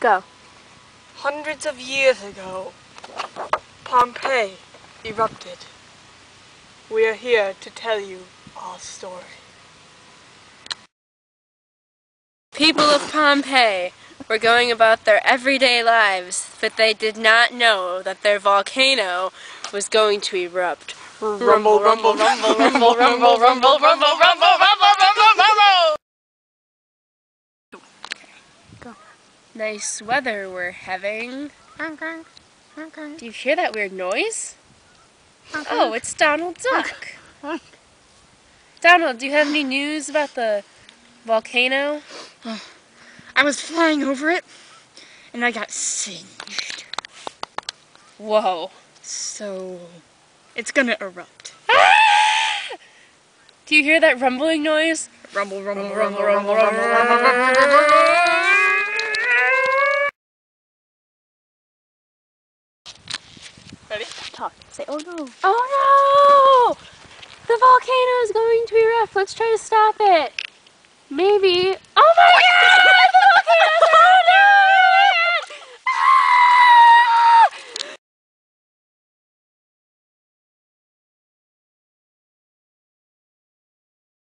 Go. Hundreds of years ago, Pompeii erupted. We are here to tell you our story. People of Pompeii were going about their everyday lives, but they did not know that their volcano was going to erupt. Rumble, rumble, rumble, rumble, rumble, rumble, rumble, rumble, rumble, rumble, rumble! Go. Nice weather we're having. Do you hear that weird noise? Oh, it's Donald Duck. Donald, do you have any news about the volcano? I was flying over it, and I got singed. Whoa. So, it's gonna erupt. Do you hear that rumbling noise? Rumble, rumble, Rumble, rumble, rumble, rumble, rumble, rumble, rumble, rumble. Ready? Talk. Say, oh no. Oh no! The volcano is going to erupt. Let's try to stop it.